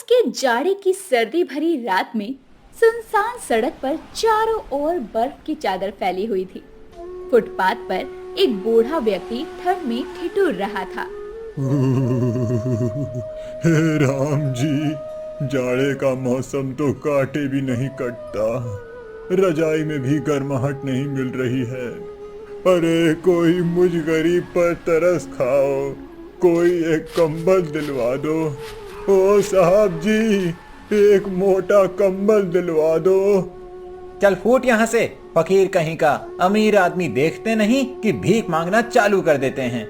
के जाड़े की सर्दी भरी रात में सुनसान सड़क पर चारों ओर बर्फ की चादर फैली हुई थी। फुटपाथ पर एक बूढ़ा व्यक्ति ठंड में ठिठुर रहा था। हे राम जी, जाड़े का मौसम तो काटे भी नहीं कटता। रजाई में भी गर्माहट नहीं मिल रही है। अरे कोई मुझ गरीब पर तरस खाओ, कोई एक कंबल दिलवा दो। ओ साहब जी, एक मोटा कंबल दिलवा दो। चल फूट यहाँ से, फकीर कहीं का। अमीर आदमी देखते नहीं कि भीख मांगना चालू कर देते हैं।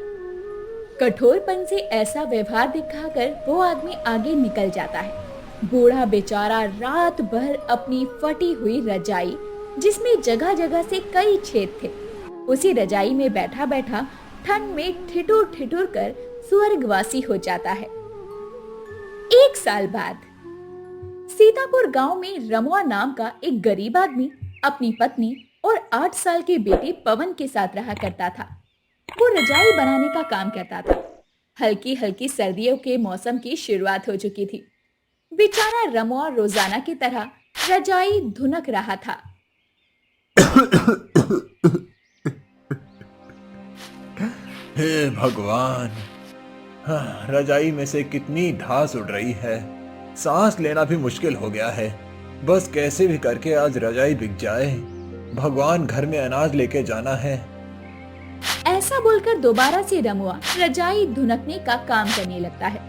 कठोरपन से ऐसा व्यवहार दिखाकर वो आदमी आगे निकल जाता है। बूढ़ा बेचारा रात भर अपनी फटी हुई रजाई, जिसमें जगह जगह से कई छेद थे, उसी रजाई में बैठा बैठा ठंड में ठिठुर ठिठुर कर स्वर्गवासी हो जाता है। एक साल बाद सीतापुर गांव में रमुआ नाम का एक गरीब आदमी अपनी पत्नी और 8 साल के बेटे पवन के साथ रहा करता था। वो रजाई बनाने का काम करता था। हल्की हल्की सर्दियों के मौसम की शुरुआत हो चुकी थी। बेचारा रमुआ रोजाना की तरह रजाई धुनक रहा था। हे भगवान, रजाई में से कितनी धास उड़ रही है। सांस लेना भी मुश्किल हो गया है। बस कैसे भी करके आज रजाई बिक जाए। भगवान, घर में अनाज लेके जाना है। ऐसा बोलकर दोबारा से रमुआ रजाई धुनकने का काम करने लगता है।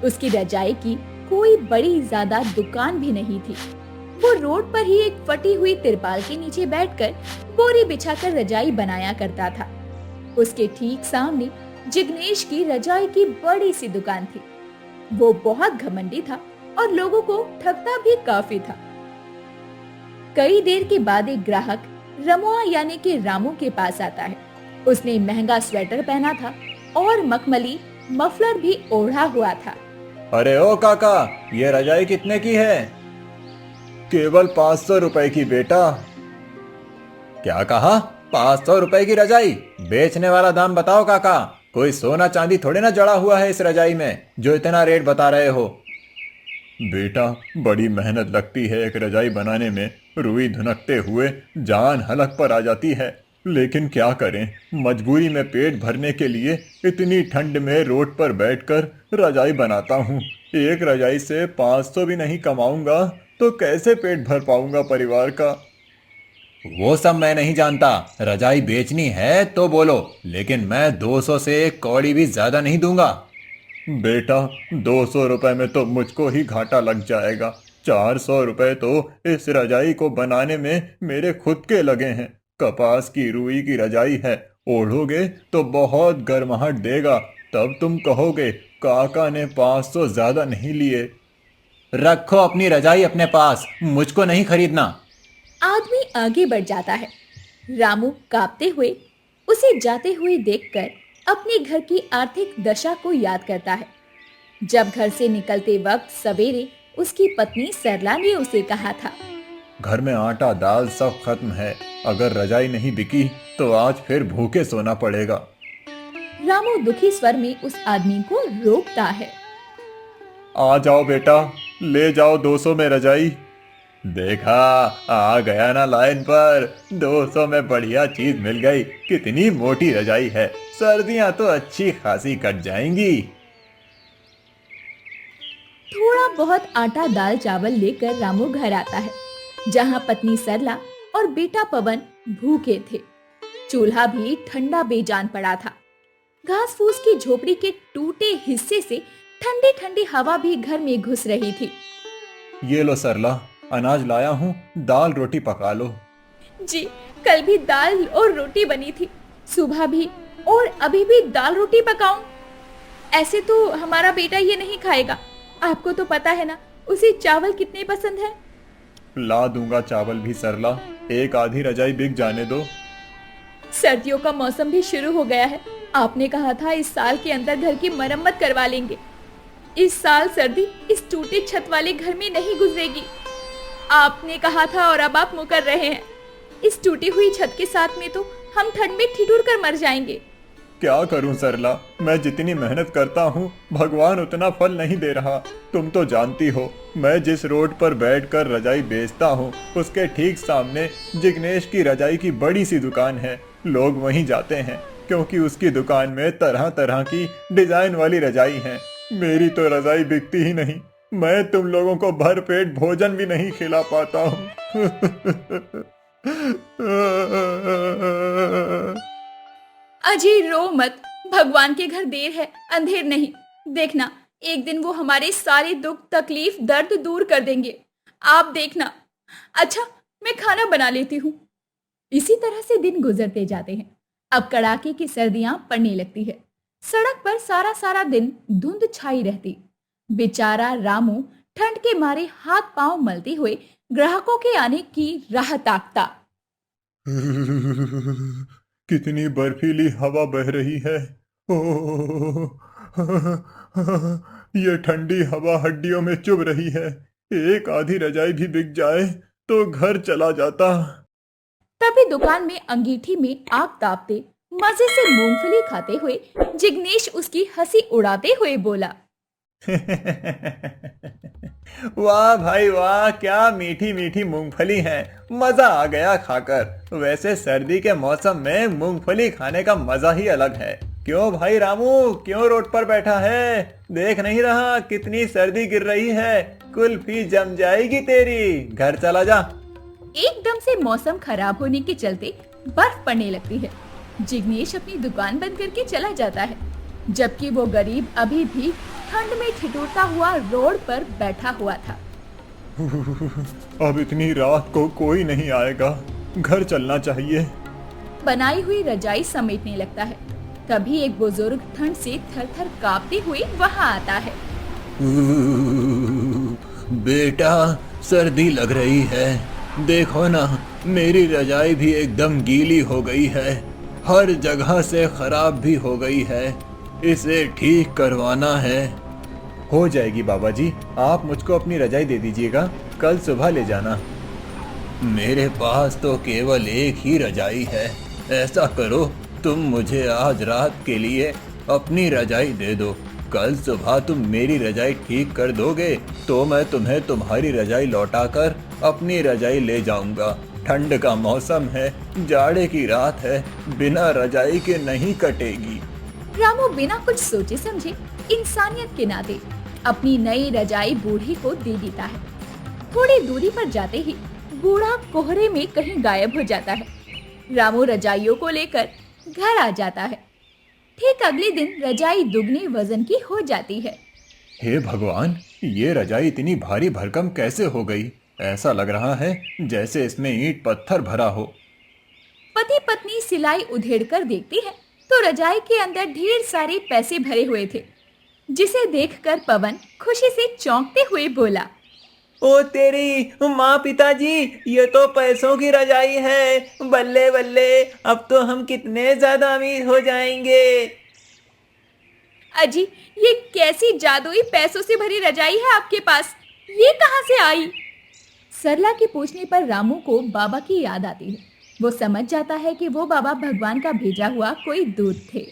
उसकी रजाई की कोई बड़ी ज्यादा दुकान भी नहीं थी। वो रोड पर ही एक फटी हुई तिरपाल के नीचे बैठकर बोरी बिछाकर रजाई बनाया करता था। उसके ठीक सामने जिग्नेश की रजाई की बड़ी सी दुकान थी। वो बहुत घमंडी था और लोगों को ठगता भी काफी था। कई देर के बाद एक ग्राहक रमुआ यानी कि रामू के पास आता है। उसने महंगा स्वेटर पहना था और मखमली मफलर भी ओढ़ा हुआ था। अरे ओ काका, ये रजाई कितने की है? केवल 500 रुपए की बेटा। क्या कहा? 500 रुपए की रजाई? बेचने वाला दाम बताओ काका। कोई सोना चांदी थोड़े ना जड़ा हुआ है इस रजाई में जो इतना रेट बता रहे हो। बेटा, बड़ी मेहनत लगती है एक रजाई बनाने में। रुई धुनकते हुए जान हलक पर आ जाती है, लेकिन क्या करें, मजबूरी में पेट भरने के लिए इतनी ठंड में रोड पर बैठकर रजाई बनाता हूँ। एक रजाई से 500 भी नहीं कमाऊंगा तो कैसे पेट भर पाऊंगा परिवार का। वो सब मैं नहीं जानता। रजाई बेचनी है तो बोलो, लेकिन मैं 200 से एक कौड़ी भी ज्यादा नहीं दूंगा। बेटा, 200 रुपए में तो मुझको ही घाटा लग जाएगा। 400 रुपए तो इस रजाई को बनाने में मेरे खुद के लगे हैं। कपास की रुई की रजाई है, ओढ़ोगे तो बहुत गर्माहट देगा। तब तुम कहोगे काका ने 500 ज्यादा नहीं लिए। रखो अपनी रजाई अपने पास, मुझको नहीं खरीदना। आदमी आगे बढ़ जाता है। रामू कांपते हुए उसे जाते हुए देखकर अपने घर की आर्थिक दशा को याद करता है। जब घर से निकलते वक्त सवेरे उसकी पत्नी सरला ने उसे कहा था, घर में आटा दाल सब खत्म है। अगर रजाई नहीं बिकी तो आज फिर भूखे सोना पड़ेगा। रामू दुखी स्वर में उस आदमी को रोकता है। आ जाओ बेटा, ले जाओ 200 में रजाई। देखा, आ गया ना लाइन पर। 200 में बढ़िया चीज मिल गई। कितनी मोटी रजाई है, सर्दियां तो अच्छी खासी कट जाएंगी। थोड़ा बहुत आटा दाल चावल लेकर रामू घर आता है, जहाँ पत्नी सरला और बेटा पवन भूखे थे। चूल्हा भी ठंडा बेजान पड़ा था। घास फूस की झोपड़ी के टूटे हिस्से से ठंडी ठंडी हवा भी घर में घुस रही थी। ये लो सरला, अनाज लाया हूँ, दाल रोटी पका लो। जी, कल भी दाल और रोटी बनी थी, सुबह भी, और अभी भी दाल रोटी पकाऊं? ऐसे तो हमारा बेटा ये नहीं खाएगा। आपको तो पता है ना उसे चावल कितने पसंद है। ला दूंगा चावल भी सरला, एक आधी रजाई बिक जाने दो। सर्दियों का मौसम भी शुरू हो गया है। आपने कहा था इस साल के अंदर घर की मरम्मत करवा लेंगे। इस साल सर्दी इस टूटे छत वाले घर में नहीं गुजरेगी। आपने कहा था और अब आप मुकर रहे हैं। इस टूटी हुई छत के साथ में तो हम ठंड में ठिठुर कर मर जाएंगे। क्या करूं सरला, मैं जितनी मेहनत करता हूँ भगवान उतना फल नहीं दे रहा। तुम तो जानती हो मैं जिस रोड पर बैठकर रजाई बेचता हूँ उसके ठीक सामने जिग्नेश की रजाई की बड़ी सी दुकान है। लोग वहीं जाते हैं क्योंकि उसकी दुकान में तरह तरह की डिजाइन वाली रजाई है। मेरी तो रजाई बिकती ही नहीं, मैं तुम लोगों को भर पेट भोजन भी नहीं खिला पाता हूँ। अजी रो मत, भगवान के घर देर है अंधेर नहीं। देखना एक दिन वो हमारे सारे दुख तकलीफ दर्द दूर कर देंगे, आप देखना। अच्छा मैं खाना बना लेती हूँ। इसी तरह से दिन गुजरते जाते हैं। अब कड़ाके की सर्दियां पड़ने लगती है। सड़क पर सारा सारा दिन धुंध छाई रहती। बेचारा रामू ठंड के मारे हाथ पांव मलते हुए ग्राहकों के आने की राह ताकता। कितनी बर्फीली हवा बह रही है। ओह, ये ठंडी हवा हड्डियों में चुभ रही है। एक आधी रजाई भी बिक जाए तो घर चला जाता। तभी दुकान में अंगीठी में आग तापते मजे से मूंगफली खाते हुए जिग्नेश उसकी हंसी उड़ाते हुए बोला। वाह भाई वाह, क्या मीठी मीठी मूंगफली है, मजा आ गया खाकर। वैसे सर्दी के मौसम में मूंगफली खाने का मजा ही अलग है। क्यों भाई रामू, क्यों रोड पर बैठा है? देख नहीं रहा कितनी सर्दी गिर रही है, कुल्फी जम जाएगी तेरी, घर चला जा। एकदम से मौसम खराब होने के चलते बर्फ पड़ने लगती है। जिग्नेश अपनी दुकान बंद करके चला जाता है, जबकि वो गरीब अभी भी ठंड में ठिठुरता हुआ रोड पर बैठा हुआ था। अब इतनी रात को कोई नहीं आएगा, घर चलना चाहिए। बनाई हुई रजाई समेटने लगता है। तभी एक बुजुर्ग ठंड से थर-थर कांपते हुए वहां आता है। बेटा सर्दी लग रही है, देखो ना मेरी रजाई भी एकदम गीली हो गई है, हर जगह से खराब भी हो गई है, इसे ठीक करवाना है। हो जाएगी बाबा जी, आप मुझको अपनी रजाई दे दीजिएगा, कल सुबह ले जाना। मेरे पास तो केवल एक ही रजाई है, ऐसा करो तुम मुझे आज रात के लिए अपनी रजाई दे दो, कल सुबह तुम मेरी रजाई ठीक कर दोगे तो मैं तुम्हें तुम्हारी रजाई लौटाकर अपनी रजाई ले जाऊंगा। ठंड का मौसम है, जाड़े की रात है, बिना रजाई के नहीं कटेगी। रामू बिना कुछ सोचे समझे इंसानियत के नाते अपनी नई रजाई बूढ़ी को दे देता है। थोड़ी दूरी पर जाते ही बूढ़ा कोहरे में कहीं गायब हो जाता है। रामू रजाइयों को लेकर घर आ जाता है। ठीक अगले दिन रजाई दुगने वजन की हो जाती है। हे भगवान, ये रजाई इतनी भारी भरकम कैसे हो गई? ऐसा लग रहा है जैसे इसमें ईंट पत्थर भरा हो। पति पत्नी सिलाई उधेड़ कर देखती है तो रजाई के अंदर ढेर सारे पैसे भरे हुए थे, जिसे देखकर पवन खुशी से चौंकते हुए बोला। ओ तेरी माँ पिताजी, ये तो पैसों की रजाई है, बल्ले बल्ले, अब तो हम कितने ज्यादा अमीर हो जाएंगे। अजी ये कैसी जादुई पैसों से भरी रजाई है आपके पास, ये कहाँ से आई? सरला के पूछने पर रामू को बाबा की याद आती है। वो समझ जाता है कि वो बाबा भगवान का भेजा हुआ कोई दूत थे।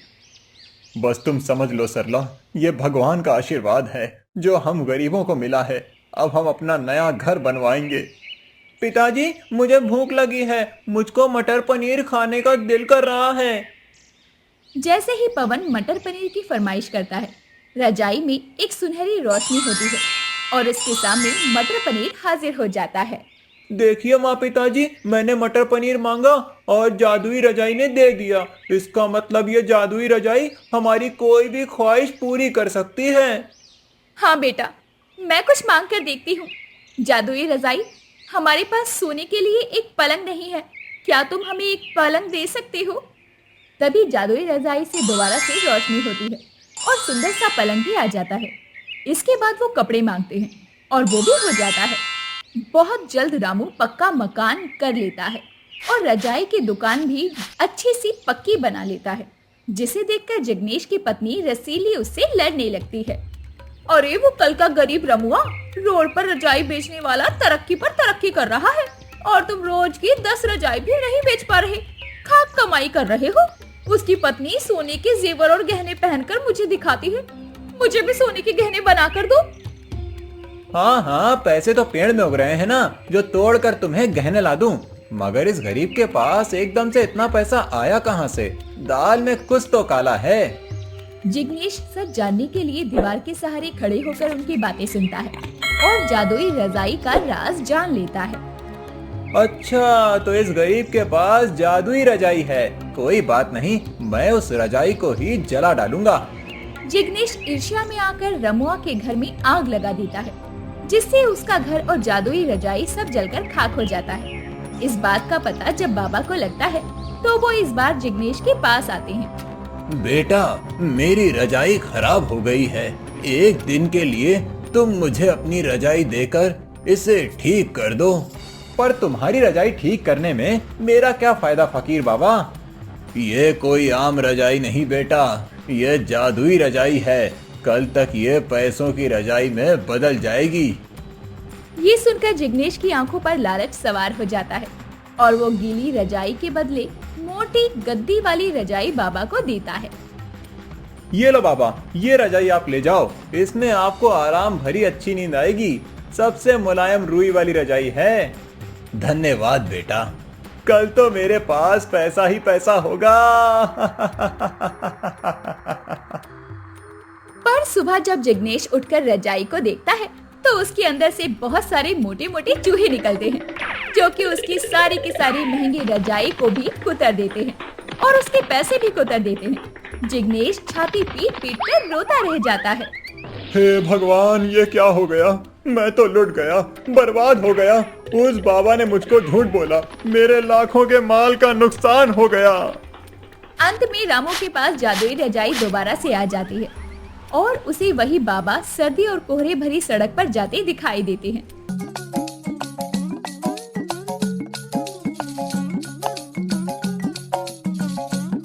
बस तुम समझ लो सरला, ये भगवान का आशीर्वाद है जो हम गरीबों को मिला है। अब हम अपना नया घर बनवाएंगे। पिताजी मुझे भूख लगी है, मुझको मटर पनीर खाने का दिल कर रहा है। जैसे ही पवन मटर पनीर की फरमाइश करता है, रजाई में एक सुनहरी रोशनी होती है और उसके सामने मटर पनीर हाजिर हो जाता है। देखिए माँ पिताजी, मैंने मटर पनीर मांगा और जादुई रजाई ने दे दिया। इसका मतलब ये जादुई रजाई हमारी कोई भी ख्वाहिश पूरी कर सकती है। हाँ बेटा, मैं कुछ मांग कर देखती हूँ। जादुई रजाई, हमारे पास सोने के लिए एक पलंग नहीं है, क्या तुम हमें एक पलंग दे सकते हो? तभी जादुई रजाई से दोबारा से रोशनी होती है और सुंदर सा पलंग भी आ जाता है। इसके बाद वो कपड़े मांगते हैं और वो भी हो जाता है। बहुत जल्द रामू पक्का मकान कर लेता है और रजाई की दुकान भी अच्छी सी पक्की बना लेता है, जिसे देखकर जिग्नेश की पत्नी रसीली उससे लड़ने लगती है। अरे वो कल का गरीब रमुआ रोड पर रजाई बेचने वाला तरक्की पर तरक्की कर रहा है और तुम रोज की 10 रजाई भी नहीं बेच पा रहे, खाक कमाई कर रहे हो। उसकी पत्नी सोने के जेवर और गहने पहनकर मुझे दिखाती है। मुझे भी सोने के गहने बनाकर दो। हाँ हाँ, पैसे तो पेड़ में उग रहे हैं ना, जो तोड़कर तुम्हें गहने ला दूं। मगर इस गरीब के पास एकदम से इतना पैसा आया कहाँ से? दाल में कुछ तो काला है। जिग्नेश सच जानने के लिए दीवार के सहारे खड़े होकर उनकी बातें सुनता है और जादुई रजाई का राज जान लेता है। अच्छा, तो इस गरीब के पास जादुई रजाई है। कोई बात नहीं, मैं उस रजाई को ही जला डालूंगा। जिग्नेश ईर्ष्या में आकर रमुआ के घर में आग लगा देता है, जिससे उसका घर और जादुई रजाई सब जलकर खाक हो जाता है। इस बात का पता जब बाबा को लगता है तो वो इस बार जिग्नेश के पास आते हैं। बेटा, मेरी रजाई खराब हो गई है। एक दिन के लिए तुम मुझे अपनी रजाई देकर इसे ठीक कर दो। पर तुम्हारी रजाई ठीक करने में मेरा क्या फायदा फकीर बाबा? ये कोई आम रजाई नहीं बेटा, ये जादुई रजाई है। कल तक ये पैसों की रजाई में बदल जाएगी। ये सुनकर जिग्नेश की आंखों पर लालच सवार हो जाता है और वो गीली रजाई के बदले मोटी गद्दी वाली रजाई बाबा को देता है। ये लो बाबा, ये रजाई आप ले जाओ। इसमें आपको आराम भरी अच्छी नींद आएगी। सबसे मुलायम रुई वाली रजाई है। धन्यवाद बेटा। कल तो मेरे पास पैसा ही पैसा होगा। पर सुबह जब जिग्नेश उठकर रजाई को देखता है तो उसके अंदर से बहुत सारे मोटे मोटे चूहे निकलते हैं, जो कि उसकी सारी की सारी महंगी रजाई को भी कुतर देते हैं और उसके पैसे भी कुतर देते हैं। जिग्नेश छाती पीट पीट कर रोता रह जाता है। हे भगवान, ये क्या हो गया? मैं तो लुट गया, बर्बाद हो गया। उस बाबा ने मुझको झूठ बोला, मेरे लाखों के माल का नुकसान हो गया। अंत में रामू के पास जादुई रजाई दोबारा से आ जाती है और उसे वही बाबा सर्दी और कोहरे भरी सड़क पर जाते दिखाई देते हैं।